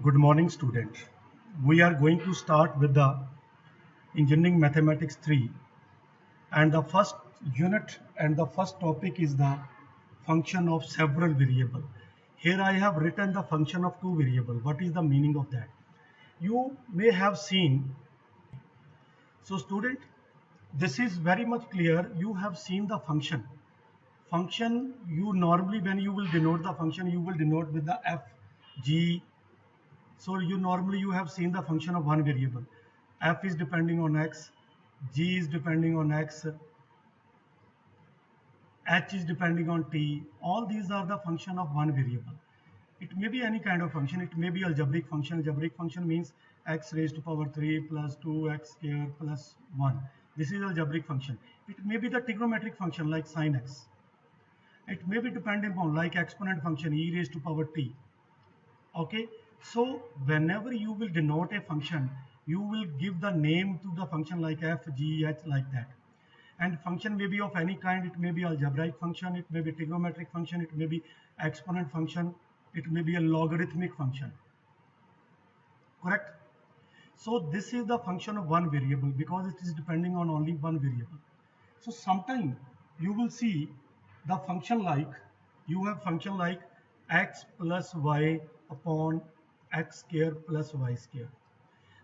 Good morning, student. We are going to start with the Engineering Mathematics 3, and the first unit and the first topic is the function of several variable. Here I have written the function of two variable. What is the meaning of that? You may have seen. So student, this is very much clear. You have seen the function. Function, you normally when you will denote the function, you will denote with the f, g. So you have seen the function of one variable. F is depending on x, g is depending on x, h is depending on t. All these are the function of one variable. It may be any kind of function. It may be algebraic function. Algebraic function means x raised to power 3 plus 2x square plus 1. This is algebraic function. It may be the trigonometric function like sin x. It may be dependent on like exponent function e raised to power t. Okay, so whenever you will denote a function, you will give the name to the function like f, g, h, like that. And function may be of any kind. It may be algebraic function, it may be trigonometric function, it may be exponent function, it may be a logarithmic function. Correct? So this is the function of one variable because it is depending on only one variable. So sometime you will see the function like, you have function like x plus y upon x square plus y square.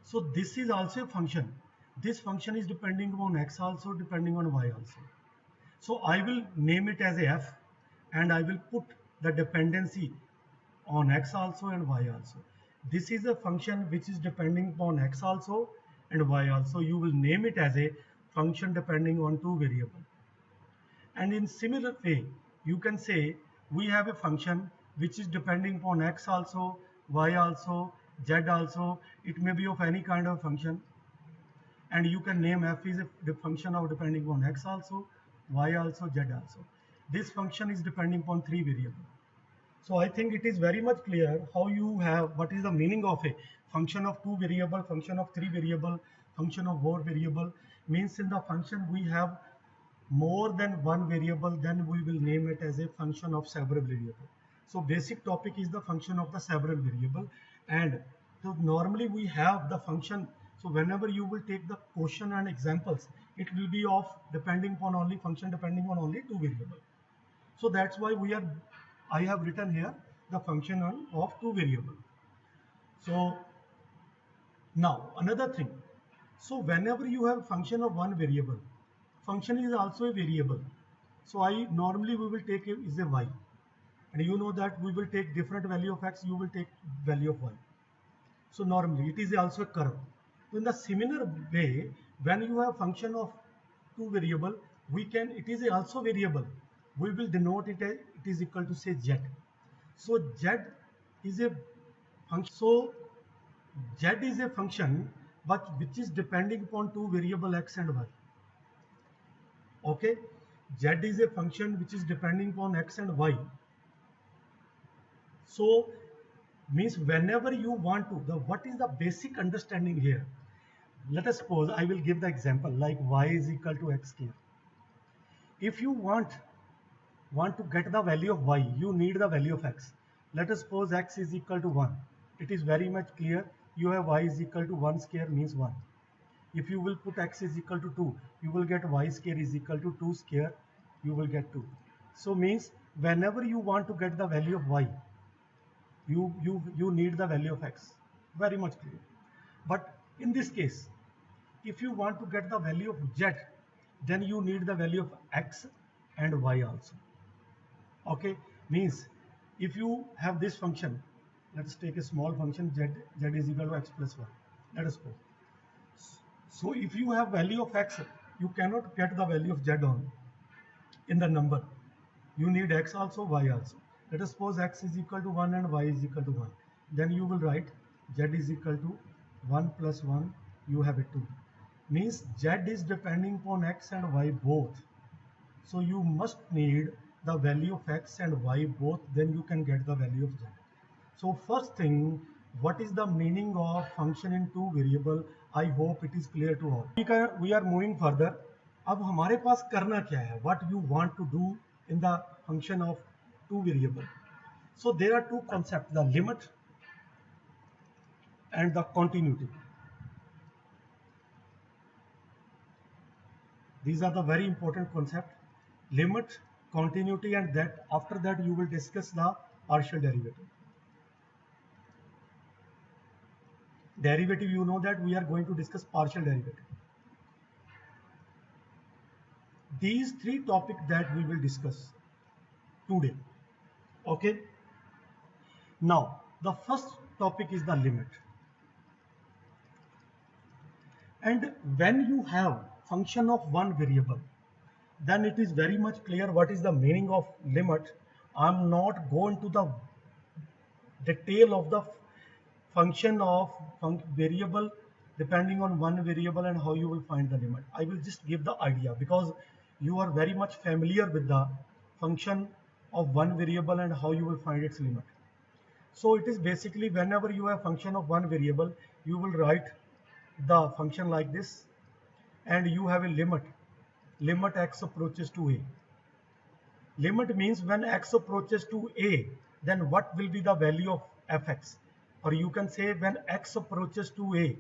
So this is also a function. This function is depending on x also, depending on y also. So I will name it as a f, and I will put the dependency on x also and y also. This is a function which is depending on x also and y also. You will name it as a function depending on two variables. And in similar way, you can say we have a function which is depending upon x also, y also, z also. It may be of any kind of function. And you can name f is the function of depending upon x also, y also, z also. This function is depending upon three variables. So I think it is very much clear how you have, what is the meaning of a function of two variable, function of three variable, function of four variable. Means in the function we have more than one variable, then we will name it as a function of several variable. So basic topic is the function of the several variable. And so normally we have the function. So whenever you will take the question and examples, it will be of depending upon only function depending on only two variable. So that's why I have written here the function of two variable. So now another thing. So whenever you have function of one variable, function is also a variable. So normally we will take is a y, and you know that we will take different value of x, you will take value of y. So normally it is also a curve. So in the similar way, when you have function of two variable, it is also variable. We will denote it as it is equal to say z. So z is a function. So z is a function but which is depending upon two variable x and y. Okay, z is a function which is depending upon x and y. So means whenever you want to, what is the basic understanding here? Let us suppose I will give the example like y is equal to x square. If you want to get the value of y, you need the value of x. Let us suppose x is equal to 1. It is very much clear. You have y is equal to 1 square means 1. If you will put x is equal to 2, you will get y square is equal to 2 square, you will get 2. So means whenever you want to get the value of y, you need the value of x. Very much clear. But in this case, if you want to get the value of z, then you need the value of x and y also. Okay, means if you have this function, let's take a small function z is equal to x plus 1. Let us suppose. So if you have value of x, you cannot get the value of z on in the number. You need x also, y also. Let us suppose x is equal to 1 and y is equal to 1. Then you will write z is equal to 1 plus 1, you have it 2. Means z is depending upon x and y both. So you must need the value of x and y both, then you can get the value of z. So first thing, what is the meaning of function in two variable? I hope it is clear to all. We are moving further. अब हमारे पास करना क्या है? What you want to do in the function of two variable? So there are two concepts: the limit and the continuity. These are the very important concept: limit, continuity, and that after that you will discuss the partial derivative. Derivative, you know that we are going to discuss partial derivative. These three topics that we will discuss today. Okay. Now, the first topic is the limit. And when you have function of one variable, then it is very much clear what is the meaning of limit. I'm not going to the detail of the function of variable depending on one variable and how you will find the limit. I will just give the idea because you are very much familiar with the function of one variable and how you will find its limit. So it is basically whenever you have function of one variable, you will write the function like this, and you have a limit x approaches to a. Limit means when x approaches to a, then what will be the value of fx? Or you can say when x approaches to a,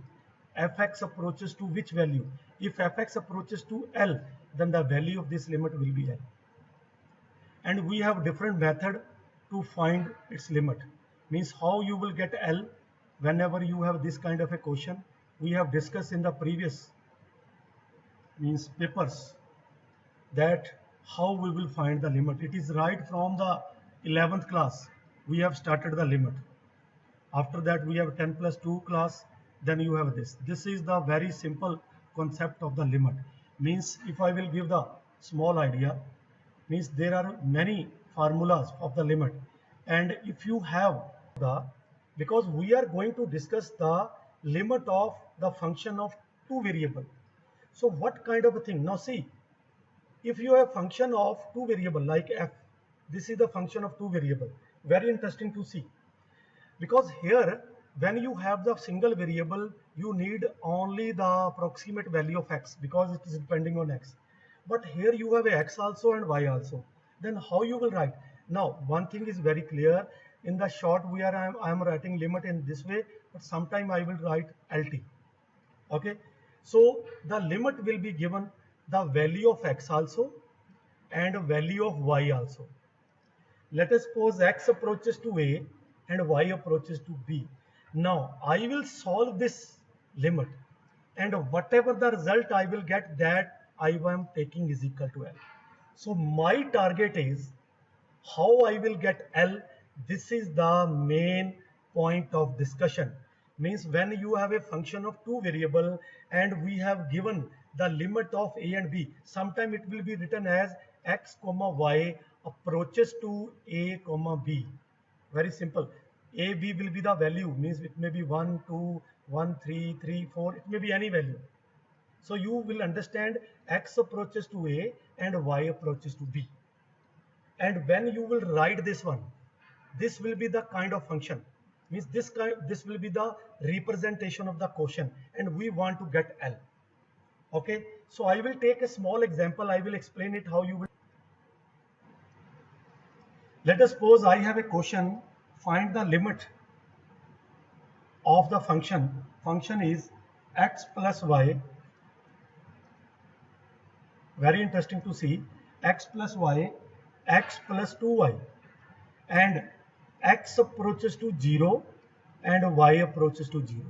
fx approaches to which value? If fx approaches to L, then the value of this limit will be L. And we have different method to find its limit. Means how you will get L whenever you have this kind of a question. We have discussed in the previous papers that how we will find the limit. It is right from the 11th class we have started the limit. After that we have 10 plus 2 class, then you have this. This is the very simple concept of the limit. Means if I will give the small idea, means there are many formulas of the limit, and if you have the, because we are going to discuss the limit of the function of two variable. So what kind of a thing? Now see, if you have function of two variable like f, this is the function of two variable. Very interesting to see, because here when you have the single variable, you need only the approximate value of x because it is depending on x. But here you have a x also and y also. Then how you will write? Now one thing is very clear. In the short I am writing limit in this way, but sometime I will write LT. Okay. So the limit will be given the value of x also and value of y also. Let us suppose x approaches to a and y approaches to b. Now I will solve this limit, and whatever the result I will get, that I am taking is equal to L. So my target is how I will get L. This is the main point of discussion. Means when you have a function of two variable and we have given the limit of a and b, sometime it will be written as x comma y approaches to a comma b. Very simple. A, b will be the value, means it may be 1, 2, 1, 3, 3, 4, it may be any value. So you will understand x approaches to a and y approaches to b. And when you will write this one, this will be the kind of function. Means this will be the representation of the quotient, and we want to get L. Okay, so I will take a small example. I will explain it how you will. Let us suppose I have a question. Find the limit of the function. Function is x plus y. Very interesting to see. X plus y, x plus 2y, and x approaches to 0 and y approaches to 0.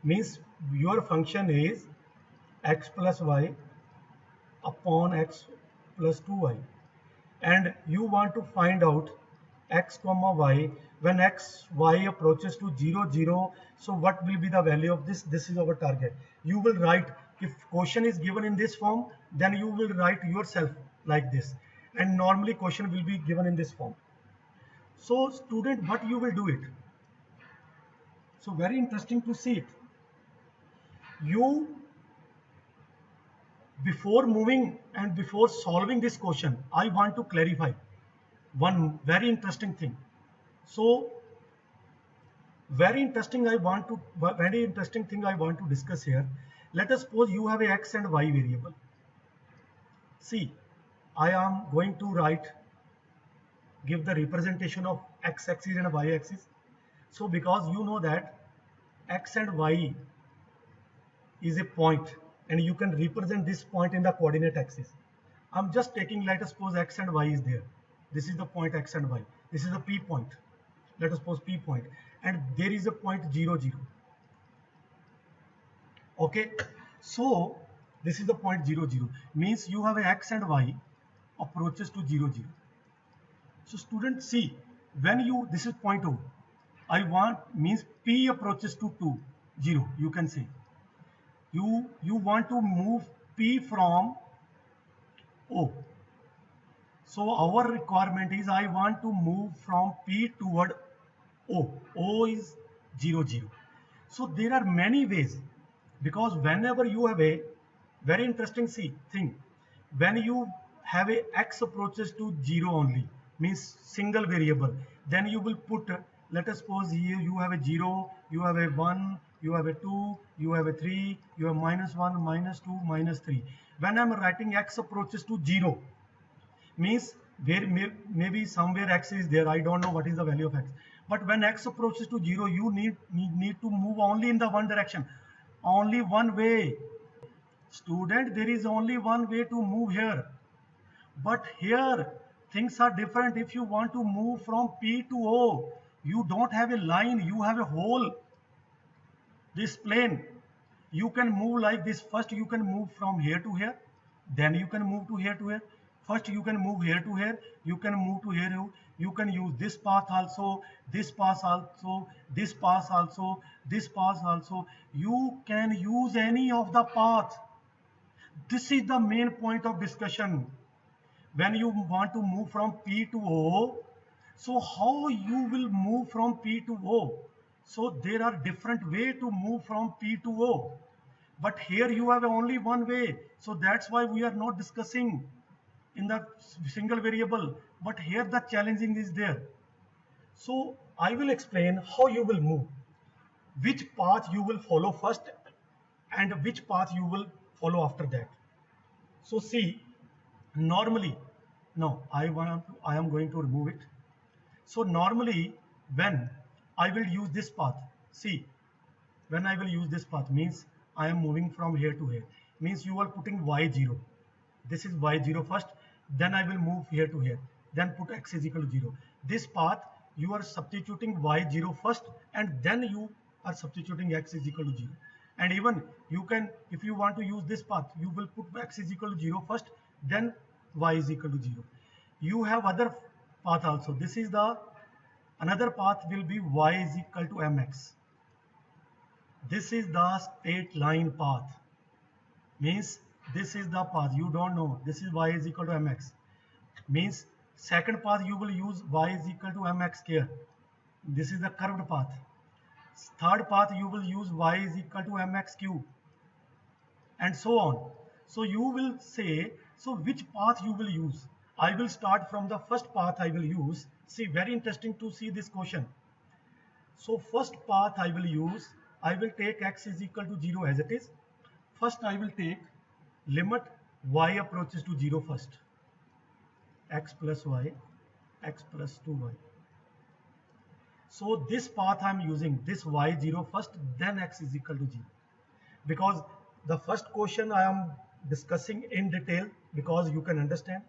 Means your function is x plus y upon x plus 2y, and you want to find out x comma y when y approaches to 0, 0. So what will be the value of this? This is our target. You will write, if question is given in this form, then you will write yourself like this, and normally question will be given in this form. So student, what you will do it? So very interesting to see it. You, before moving and before solving this question, I want to clarify one very interesting thing. So very interesting thing I want to discuss here. Let us suppose you have a x and y variable. See, I am going to give the representation of x axis and y axis. So because you know that x and y is a point, and you can represent this point in the coordinate axis. I'm just taking, let us suppose x and y is there. This is the point x and y. This is the P point. Let us suppose P point, and there is a point 0, 0. Okay, so this is the point 0, 0. Means you have a x and y approaches to 0, 0. So students, see, when you, this is point O. I want means P approaches to 2, 0. You can say you want to move P from O. So our requirement is I want to move from P toward O. O is 0, 0. So there are many ways, because whenever you have a very interesting thing, when you have a x approaches to 0 only, means single variable, then you will put, let us suppose here you have a 0, you have a 1, you have a 2, you have a 3, you have -1, -2, -3. When I'm writing x approaches to 0, means there maybe somewhere x is there, I don't know what is the value of x, but when x approaches to 0, you need to move only in the one direction, only one way. Student, there is only one way to move here, but here things are different. If you want to move from P to O, you don't have a line, you have a hole, this plane. You can move like this. First you can move from here to here, then you can move to here to here. First you can move here to here, you can move to here. You can use this path also, this path also, this path also, this path also. You can use any of the path. This is the main point of discussion. When you want to move from P to O, so how you will move from P to O? So there are different way to move from P to O, but here you have only one way. So that's why we are not discussing in the single variable, but here the challenging is there. So I will explain how you will move, which path you will follow first and which path you will follow after that. So see, normally, no, I am going to remove it. So normally when I will use this path, see, when I will use this path means I am moving from here to here, means you are putting y0. This is y0 first, then I will move here to here, then put x is equal to 0. This path you are substituting y0 first, and then you are substituting x is equal to 0. And even you can, if you want to use this path, you will put x is equal to 0 first, then y is equal to 0. You have other path also. This is the another path will be y is equal to mx. This is the straight line path, means this is the path you don't know. This is y is equal to mx, means second path you will use y is equal to mx square. This is the curved path. Third path you will use y is equal to mx cube, and so on. So you will say, so which path you will use? I will start from the first path I will use. See, very interesting to see this question. So first path I will use, I will take x is equal to 0 as it is. First I will take limit y approaches to 0 first. X plus y, x plus 2y. So this path I am using, this y0 first, then x is equal to 0. Because the first question I am discussing in detail, because you can understand.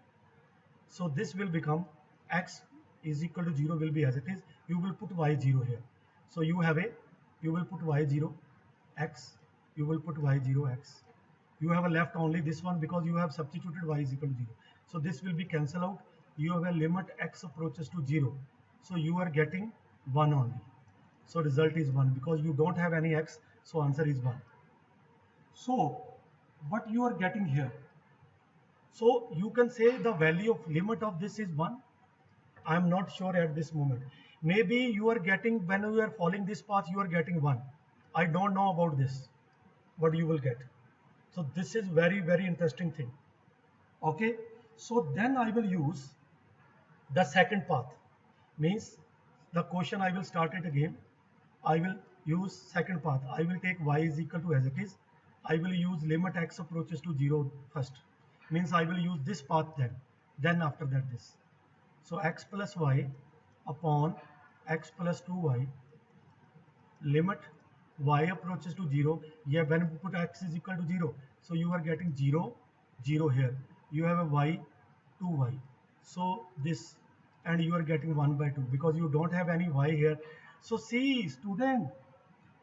So this will become x is equal to 0 will be as it is. You will put y0 here. So you have a, you will put y0 x, you will put y0 x. You have a left only this one because you have substituted y is equal to 0. So this will be cancelled out. You have a limit x approaches to 0. So you are getting 1 only. So result is 1 because you don't have any x. So answer is 1. So what you are getting here? So you can say the value of limit of this is 1. I am not sure at this moment. Maybe you are getting, when you are following this path, you are getting 1. I don't know about this, what you will get. So this is very, very interesting thing. Okay. So then I will use the second path. Means the question I will start it again. I will use second path. I will take y is equal to as it is. I will use limit x approaches to 0 first. Means I will use this path then after that this. So x plus y upon x plus 2y limit y approaches to 0. Yeah, when we put x is equal to 0, so you are getting 0, 0 here. You have a y, 2y. So this, and you are getting 1 by 2 because you don't have any y here. So see, student,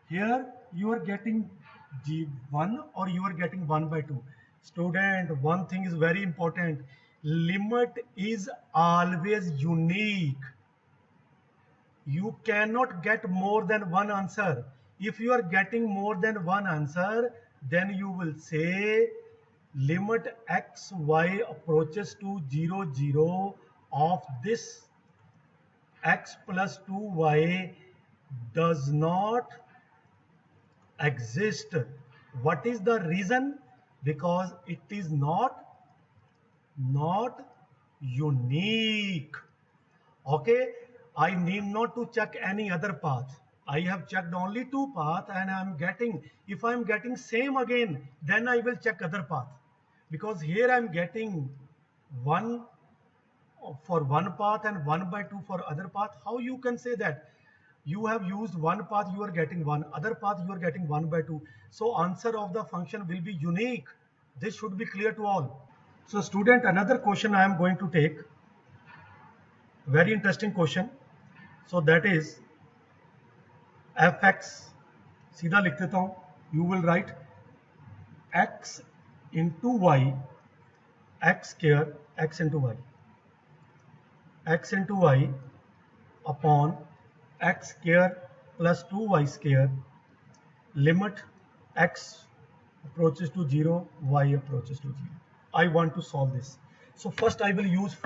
here you are getting G1 or you are getting 1 by 2. Student, one thing is very important. Limit is always unique. You cannot get more than one answer. If you are getting more than one answer, then you will say limit x, y approaches to 0, 0 of this x plus 2y does not exist. What is the reason? Because it is not unique. Okay, I need not to check any other path. I have checked only two paths and I am getting, if I am getting same again, then I will check other path. Because here I am getting 1 for one path and 1 by 2 for other path. How you can say that? You have used one path, you are getting 1, other path you are getting 1 by 2. So answer of the function will be unique. This should be clear to all. So student, another question I am going to take. Very interesting question. So that is fx, सीधा लिख देता हूँ. You will write x into y, x square, x into y upon x square plus 2y square, limit x approaches to 0, y approaches to 0. I want to solve this. So first I will use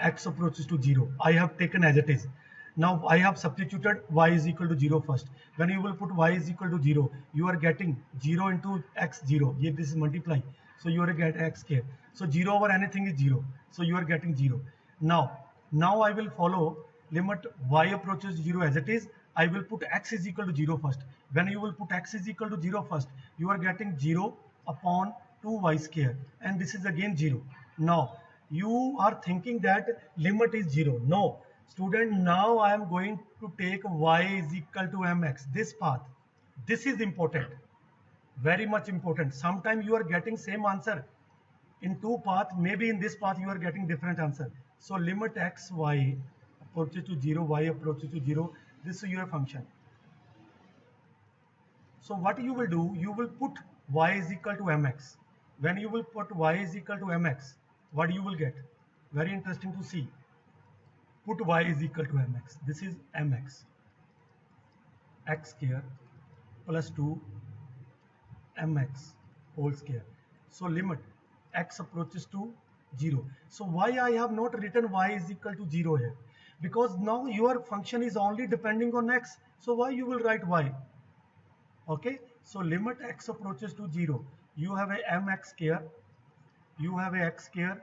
x approaches to 0. I have taken as it is. Now I have substituted y is equal to 0 first. When you will put y is equal to 0, you are getting 0 into x 0. Here this is multiply. So you are getting x square. So 0 over anything is 0. So you are getting 0. Now I will follow limit y approaches 0 as it is. I will put x is equal to 0 first. When you will put x is equal to 0 first, you are getting 0 upon 2y square. And this is again 0. Now, you are thinking that limit is 0. No. Student, now I am going to take y is equal to mx. This path. This is important. Very much important. Sometimes you are getting same answer in two paths. Maybe in this path you are getting different answer. So limit x, y approaches to 0, y approaches to 0. This is your function. So what you will do, you will put y is equal to mx. When you will put y is equal to mx, what you will get? Very interesting to see. Put y is equal to mx. This is mx. X square plus 2 mx whole square. So limit x approaches to 0. So why I have not written y is equal to 0 here? Because now your function is only depending on x. So why you will write y? Okay, so limit x approaches to 0. You have a mx square, you have a x square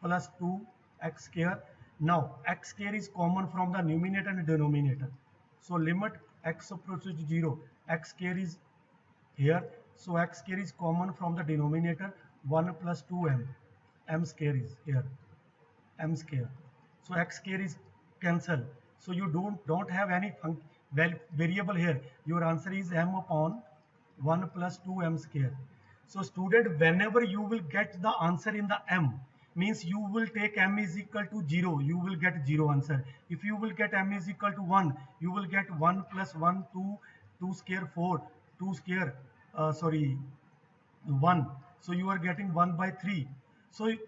plus 2x square. Now x square is common from the numerator and denominator. So limit x approaches to 0. X square is here. So x square is common from the denominator. 1 plus 2m. M square is here. M square. So x square is cancel. So you don't have any variable here. Your answer is m upon 1 plus 2m square. So student, whenever you will get the answer in the m, means you will take m is equal to 0, you will get 0 answer. If you will get m is equal to 1, you will get 1 plus 1, 2 square 4, 2 square, 1. So you are getting 1 by 3. So it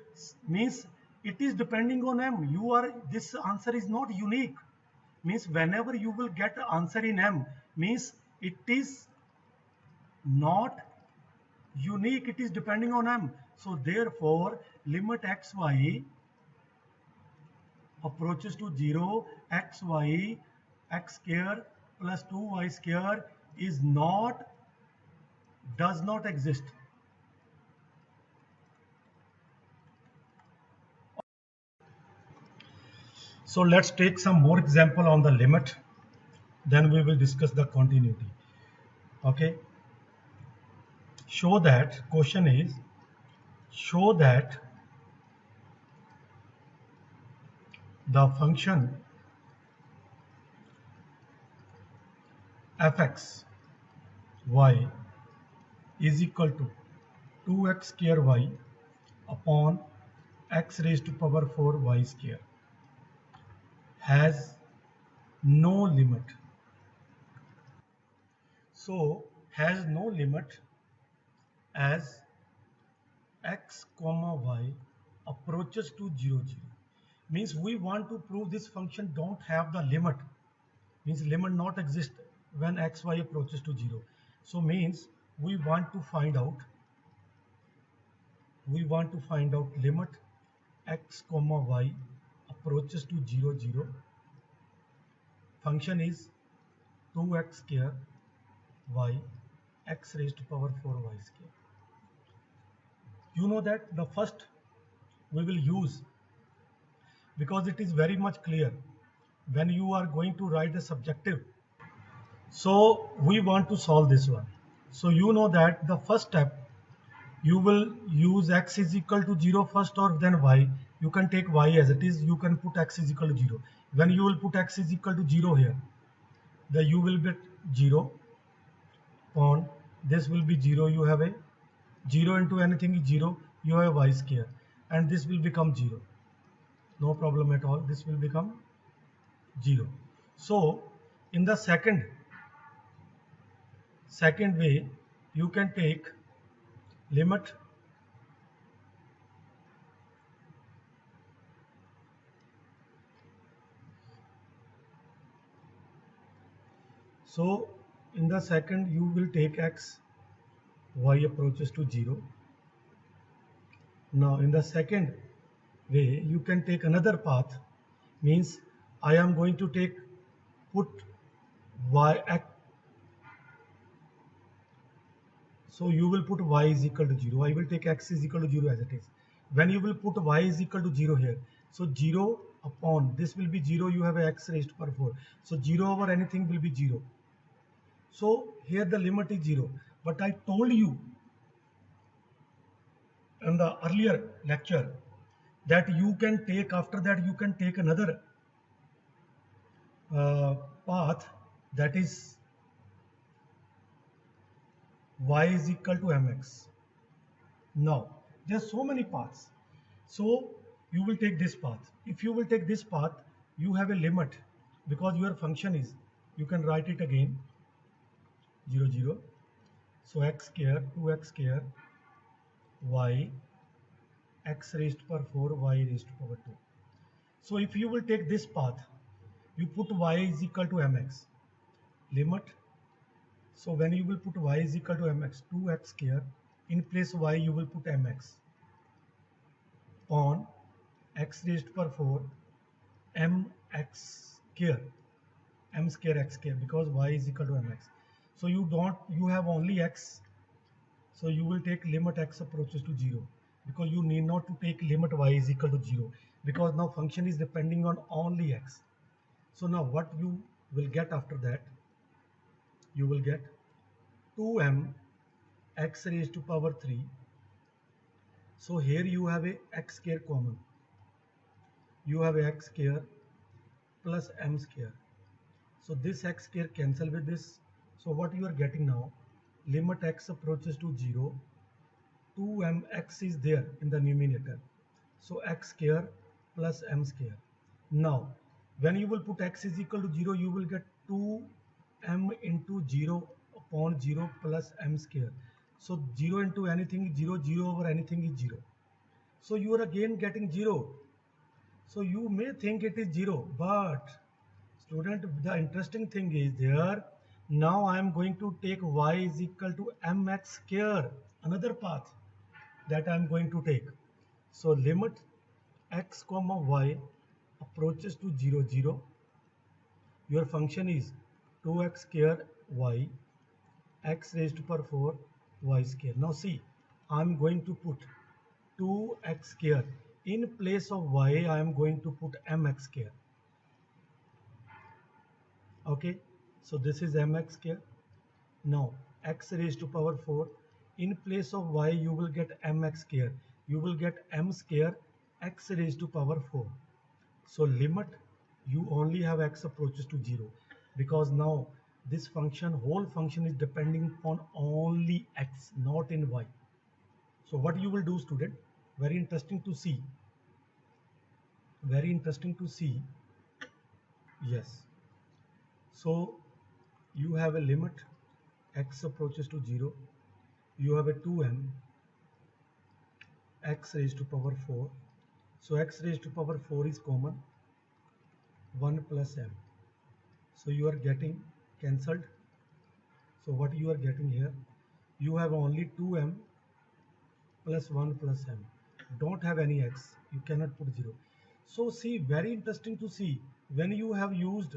means it is depending on m. This answer is not unique. Means whenever you will get answer in m, means it is not unique. It is depending on m. So therefore, limit xy approaches to 0, xy x square plus 2y square does not exist. So let's take some more example on the limit, then we will discuss the continuity. Okay, question is, show that the function fx y is equal to 2x square y upon x raised to power 4 y square has no limit. So has no limit as x comma y approaches to 0 0. Means we want to prove this function don't have the limit. Means limit not exist when x y approaches to 0. So means we want to find out limit x comma y approaches to 0 0. Function is 2x square y x raised to power 4 y square. You know that the first we will use, because it is very much clear when you are going to write the subjective. So we want to solve this one. So you know that the first step you will use x is equal to 0 first, or then y. You can take y as it is, you can put x is equal to 0. When you will put x is equal to 0 here, the you will get 0 upon this will be 0. You have a 0 into anything is 0, you have y square, and this will become 0. No problem at all, this will become 0. So in the second way, you can take limit so in the second you will take x y approaches to 0. Now in the second way you can take another path, means I am going to put y x. So you will put y is equal to 0. I will take x is equal to 0 as it is. When you will put y is equal to 0 here, so 0 upon this will be 0, you have a x raised to power 4. So 0 over anything will be 0. So here the limit is 0. But I told you in the earlier lecture that you can take, after that you can take another path, that is y is equal to mx. Now there are so many paths. So you will take this path. If you will take this path, you have a limit, because your function is, you can write it again, 0 0. So x square 2x square y x raised to power 4 y raised to power 2. So if you will take this path, you put y is equal to mx, limit. So when you will put y is equal to mx, 2x square, in place y you will put mx on x raised to power 4 mx square, m square x square, because y is equal to mx. So you have only x, so you will take limit x approaches to 0, because you need not to take limit y is equal to 0, because now function is depending on only x. So now what you will get after that, you will get 2m x raised to power 3. So here you have a x square common, you have a x square plus m square. So this x square cancel with this. So what you are getting now, limit x approaches to 0, 2mx is there in the numerator. So x square plus m square. Now when you will put x is equal to 0, you will get 2m into 0 upon 0 plus m square. So 0 into anything is 0, 0 over anything is 0. So you are again getting 0. So you may think it is 0, but student, the interesting thing is there. Now I am going to take y is equal to mx square, another path that I am going to take. So limit x comma y approaches to 0 0. Your function is 2x square y x raised to power 4 y square. Now see, I am going to put 2x square. In place of y, I am going to put mx square. Okay, so this is mx square. Now x raised to power 4. In place of y, you will get mx square. You will get m square x raised to power 4. So limit, you only have x approaches to 0, because now this function, whole function is depending upon only x, not in y. So what you will do, student, very interesting to see, very interesting to see. Yes, so you have a limit x approaches to 0, you have a 2m x raised to power 4. So x raised to power 4 is common, 1 plus m. So you are getting cancelled. So what you are getting here, you have only 2m plus 1 plus m. Don't have any x, you cannot put 0. So see, very interesting to see, when you have used,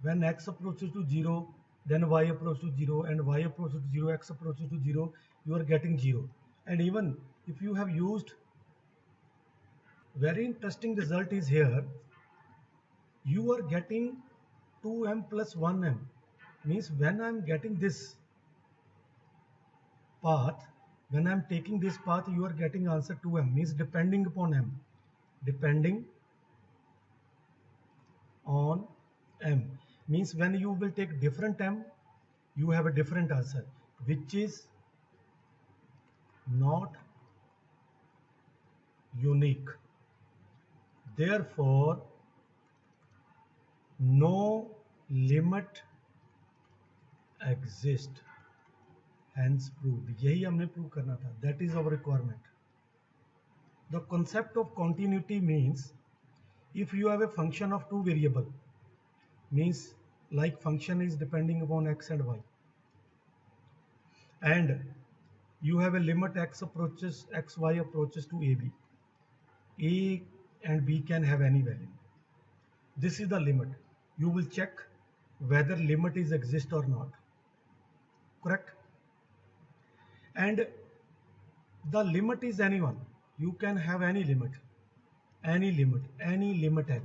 when x approaches to 0, then y approaches to 0, and y approaches to 0, x approaches to 0, you are getting 0. And even if you have used, very interesting result is here, you are getting 2m plus 1m. Means when I am getting this path, when I am taking this path, you are getting answer 2m, means depending upon m, depending on m, means when you will take different m, you have a different answer, which is not unique. Therefore no limit exist, hence proved. यही हमने prove करना था, that is our requirement. The concept of continuity means if you have a function of two variable, means like function is depending upon x and y, and you have a limit x approaches, xy approaches to ab, a and b can have any value. This is the limit. You will check whether limit is exist or not, correct? And the limit is anyone, you can have any limit, any limit, any limit L.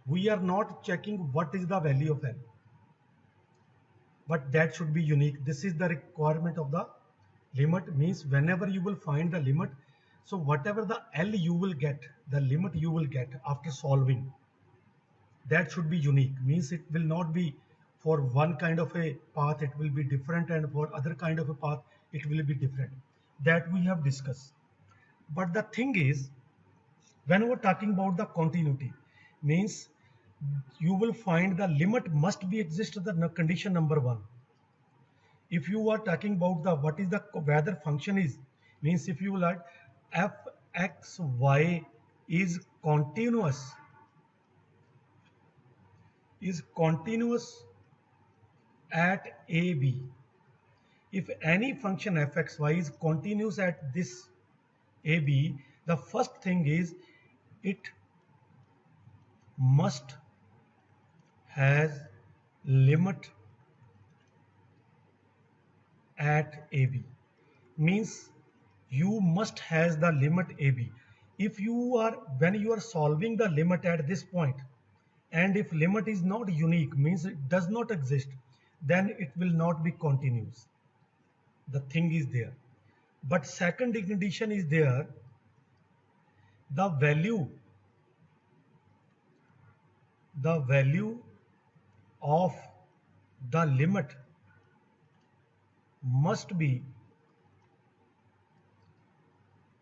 We are not checking what is the value of L, but that should be unique. This is the requirement of the limit, means whenever you will find the limit, so whatever the L you will get, the limit you will get after solving, that should be unique, means it will not be for one kind of a path it will be different, and for other kind of a path it will be different. That we have discussed. But the thing is, when we're talking about the continuity, means you will find the limit must be exist, the condition number 1. If you are talking about the what is the whether function is, means if you will add f x y is continuous at a b. If any function fxy is continuous at this ab, the first thing is it must has limit at ab, means you must has the limit ab. If you are, when you are solving the limit at this point, and if limit is not unique, means it does not exist, then it will not be continuous. The thing is there. But second condition is there, the value of the limit must be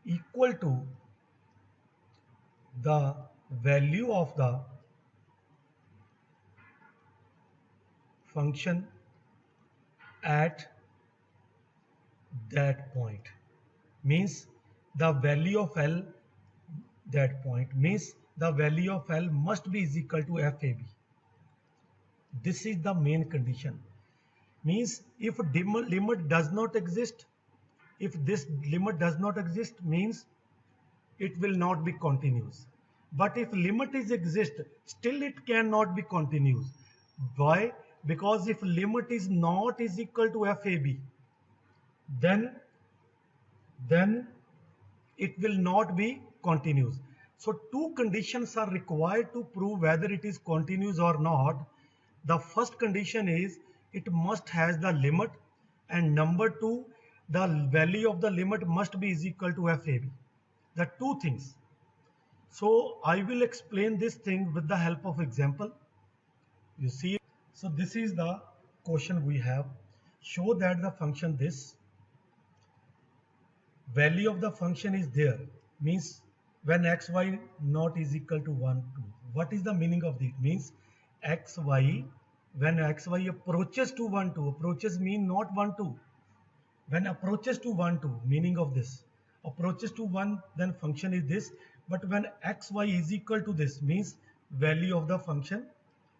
equal to the value of the function at that point, means the value of L that point, means the value of L must be is equal to FAB. This is the main condition. Means if limit does not exist, if this limit does not exist, means it will not be continuous. But if limit is exist, still it cannot be continuous. Why? Because if limit is not is equal to FAB, then it will not be continuous. So two conditions are required to prove whether it is continuous or not. The first condition is it must has the limit, and number 2, the value of the limit must be is equal to FAB. The two things. So I will explain this thing with the help of example. You see, So this is the question we have. Show that the function this value of the function is there, means when xy not is equal to 1 2. What is the meaning of it? Means xy, when xy approaches to 1 2, approaches mean not 1 2. When approaches to 1 2, meaning of this approaches to 1, then function is this. But when xy is equal to this, means value of the function,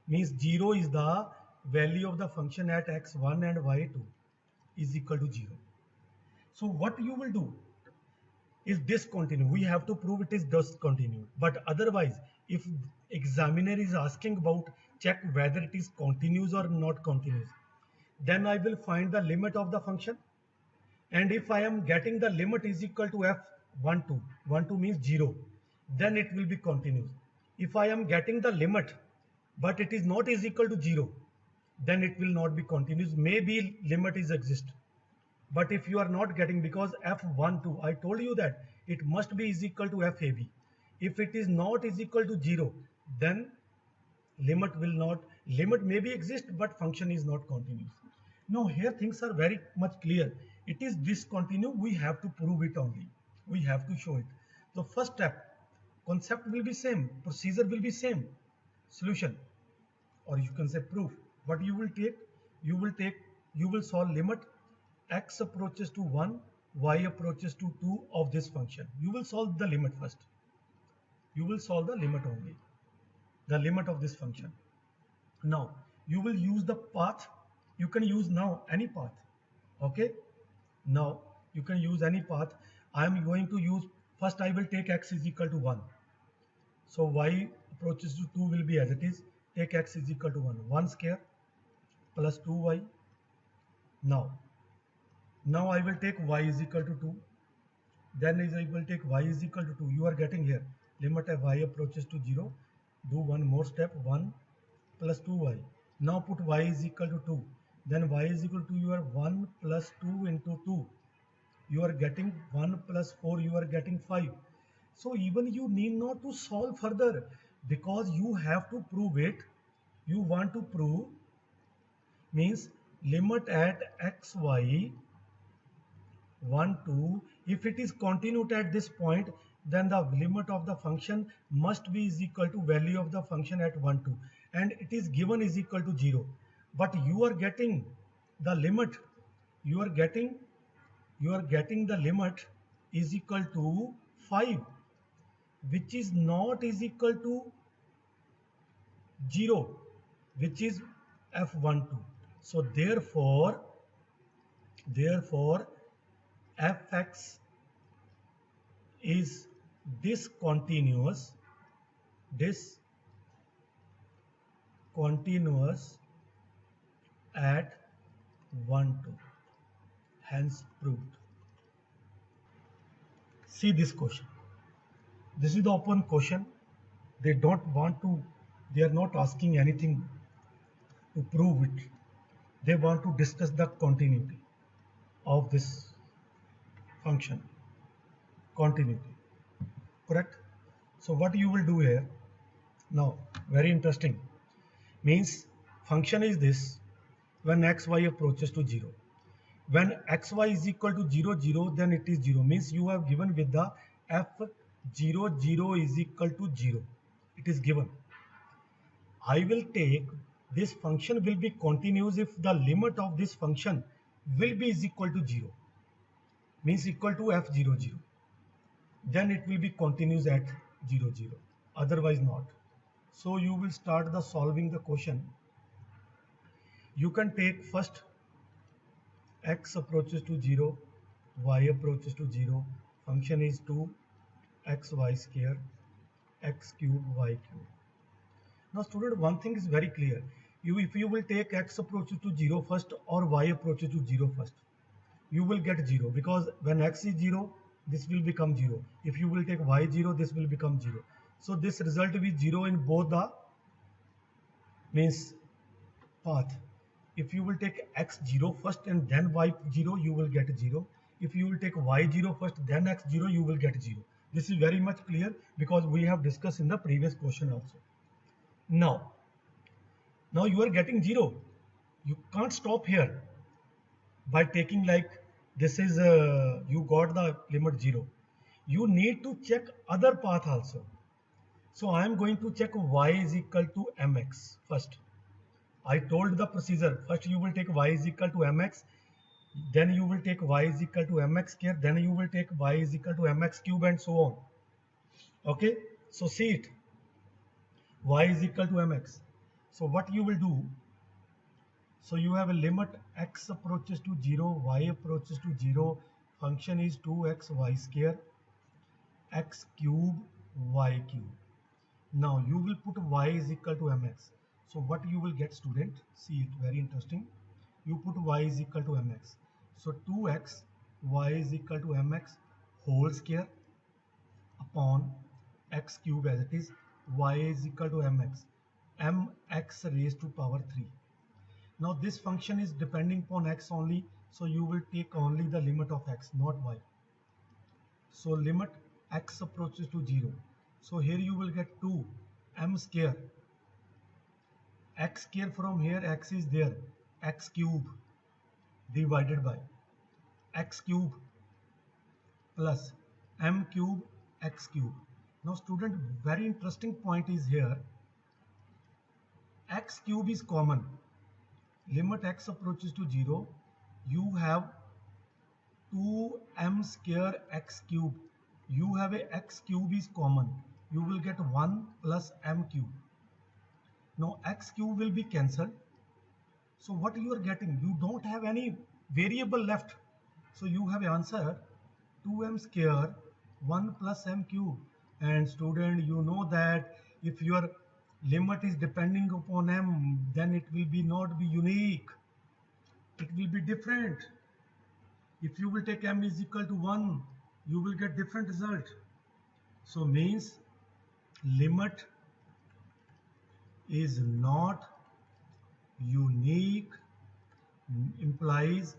means 0 is the value of the function at x1 and y2 is equal to 0. So what you will do is discontinued. We have to prove it is discontinued. But otherwise, if examiner is asking about check whether it is continuous or not continuous, then I will find the limit of the function. And if I am getting the limit is equal to f12, 1 2 means 0, then it will be continuous. If I am getting the limit but it is not is equal to 0, then it will not be continuous. Maybe limit is exist. But if you are not getting, because f12, I told you that it must be is equal to fab. If it is not is equal to 0, then limit will not, limit may be exist, but function is not continuous. Now here things are very much clear. It is discontinuous. We have to prove it only. We have to show it. So first step, concept will be same, procedure will be same, solution, or you can say proof. What you will take, you will solve limit x approaches to 1, y approaches to 2 of this function. You will solve the limit first. You will solve the limit only, the limit of this function. Now you will use the path. You can use now any path. Okay, now you can use any path. I am going to use, first I will take x is equal to 1. So y approaches to 2 will be as it is. Take x is equal to 1 square plus 2y. Now I will take y is equal to 2. Then I will take y is equal to 2. You are getting here limit of y approaches to 0. Do one more step, 1 plus 2y. Now put y is equal to 2. Then y is equal to your 1 plus 2 into 2. You are getting 1 plus 4. You are getting 5. So even you need not to solve further, because you have to prove it. You want to prove, means limit at xy 1 2, if it is continued at this point, then the limit of the function must be is equal to value of the function at 1 2, and it is given is equal to 0. But you are getting the limit, you are getting the limit is equal to 5, which is not is equal to 0, which is f12. So therefore fx is discontinuous at 1 2, hence proved. See this question. This is the open question. They don't want to, they are not asking anything to prove it. They want to discuss the continuity of this function. Continuity, correct? So what you will do here now, very interesting, means function is this when xy approaches to 0. When xy is equal to 0 0, then it is 0, means you have given with the f0 0 is equal to 0. It is given. I will take this function will be continuous if the limit of this function will be is equal to 0, means equal to f00, then it will be continuous at 0 0, otherwise not. So you will start the solving the question. You can take first x approaches to 0, y approaches to 0, function is 2xy square x cube y cube. Now student, one thing is very clear. If you will take x approaches to 0 first or y approaches to 0 first, you will get 0, because when x is 0, this will become 0. If you will take y 0, this will become 0. So this result will be 0 in both the means path. If you will take x0 first and then y0, you will get 0. If you will take y0 first then x0, you will get 0. This is very much clear because we have discussed in the previous question also. Now Now you are getting 0. You can't stop here by taking like this is you got the limit 0. You need to check other path also. So I am going to check y is equal to mx first. I told the procedure. First you will take y is equal to mx, then you will take y is equal to mx square, then you will take y is equal to mx cube and so on. Okay, so see it, y is equal to mx. So what you will do, so you have a limit x approaches to 0, y approaches to 0, function is 2x y square, x cube y cube. Now you will put y is equal to mx. So what you will get, student, see it, very interesting. You put y is equal to mx. So 2x y is equal to mx whole square upon x cube as it is, y is equal to mx, mx raised to power 3. Now this function is depending upon x only, so you will take only the limit of x, not y. So limit x approaches to 0. So here you will get 2 m square, x square from here, x is there, x cube divided by x cube plus m cube x cube. Now student, very interesting point is here, x cube is common. Limit x approaches to 0, you have 2m square x cube. You have a x cube is common. You will get 1 plus m cube. Now x cube will be cancelled. So what you are getting? You don't have any variable left. So you have answer 2m square 1 plus m cube. And student, you know that if your limit is depending upon m, then it will be not be unique. It will be different. If you will take m is equal to 1, you will get different result. So means limit is not unique, implies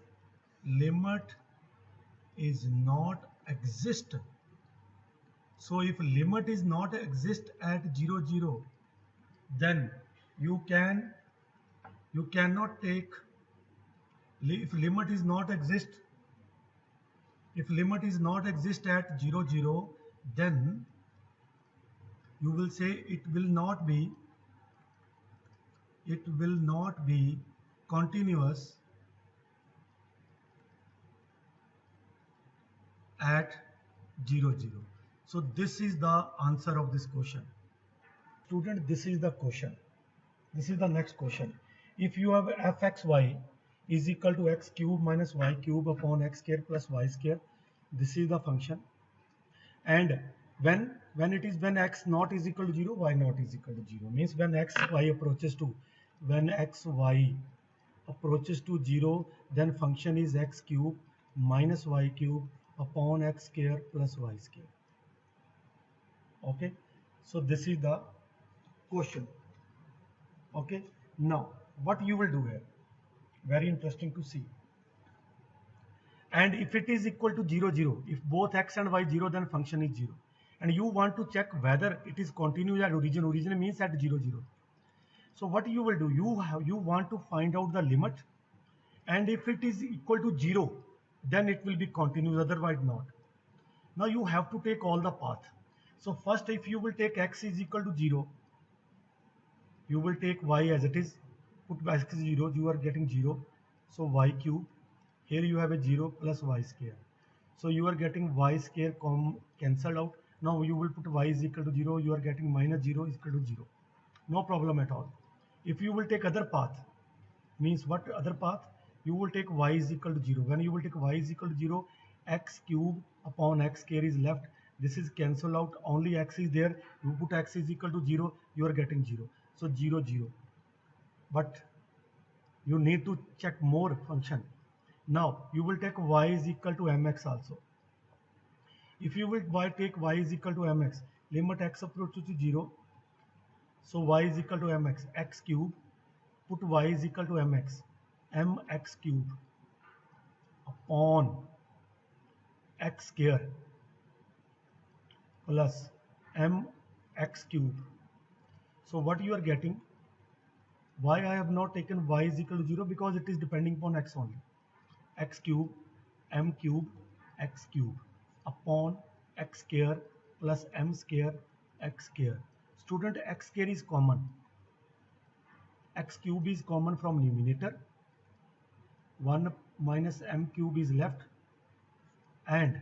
limit is not exist. So if limit is not exist at 0 0, then you cannot take, if limit is not exist, if limit is not exist at 0 0, then you will say it will not be continuous at 0 0. So this is the answer of this question. Student, this is the question. This is the next question. If you have fxy is equal to x cube minus y cube upon x square plus y square, this is the function. And when it is, when x not is equal to 0, y not is equal to 0, means when xy approaches to, when xy approaches to 0, then function is x cube minus y cube upon x square plus y square. Okay, so this is the question. Okay, now what you will do here, very interesting to see. And if it is equal to 0 0, if both x and y 0, then function is 0. And you want to check whether it is continuous at origin. Origin means at 0 0. So what you will do, you want to find out the limit, and if it is equal to 0, then it will be continuous, otherwise not. Now you have to take all the path. So first, if you will take x is equal to 0, you will take y as it is, put x is 0, you are getting 0. So y cube, here you have a 0 plus y square. So you are getting y square cancelled out. Now you will put y is equal to 0, you are getting minus 0 is equal to 0. No problem at all. If you will take other path, means what other path? You will take y is equal to 0. When you will take y is equal to 0, x cube upon x square is left. This is cancelled out, only x is there. You put x is equal to 0, you are getting 0. So 0 0. But you need to check more function. Now you will take y is equal to mx also. If you will take y is equal to mx, limit x approaches to 0. So y is equal to mx, x cube, put y is equal to mx, mx cube upon x square plus mx cube. So what you are getting? Why I have not taken y is equal to 0? Because it is depending upon x only. X cube m cube x cube upon x square plus m square x square. Student, x square is common. X cube is common from numerator. 1 minus m cube is left, and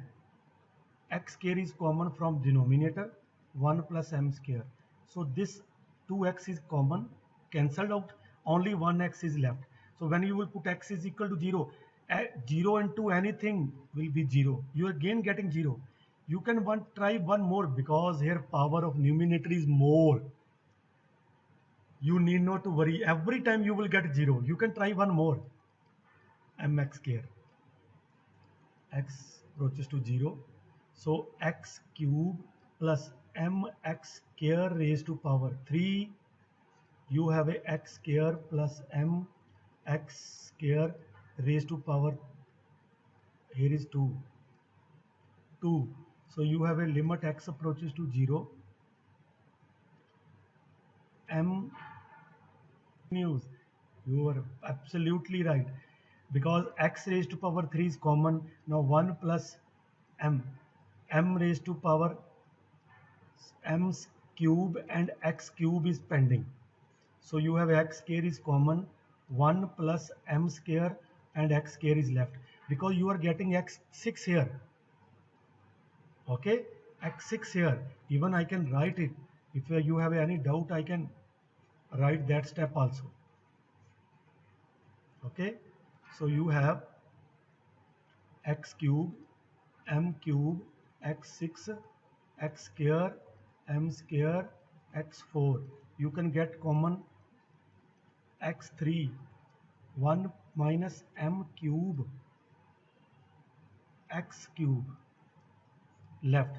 x square is common from denominator. 1 plus m square. So this 2x is common, cancelled out, only 1x is left. So when you will put x is equal to 0, 0 into anything will be 0. You are again getting 0. You can try one more, because here power of numerator is more. You need not to worry. Every time you will get 0. You can try one more. Mx square. X approaches to 0. So x cube plus mx square raised to power 3. You have a x square plus m x square raised to power, here is 2. So you have a limit x approaches to 0. M news. You are absolutely right, because x raised to power 3 is common. Now 1 plus m raised to power m cube and x cube is pending. So you have x square is common, 1 plus m square and x square is left, because you are getting x6 here. Okay, x6 here. Even I can write it. If you have any doubt, I can write that step also. Okay, so you have x cube m cube x6 x square m square x4. You can get common x3, 1 minus m cube x cube left.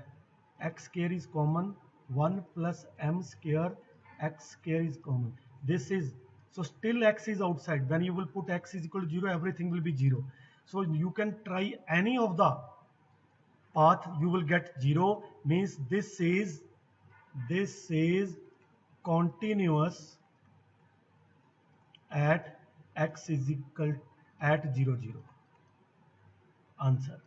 X square is common, 1 plus m square x square is common. This is, so still x is outside. When you will put x is equal to 0, everything will be 0. So you can try any of the path, you will get 0. Means this is continuous at x is equal at 0 0. Answer.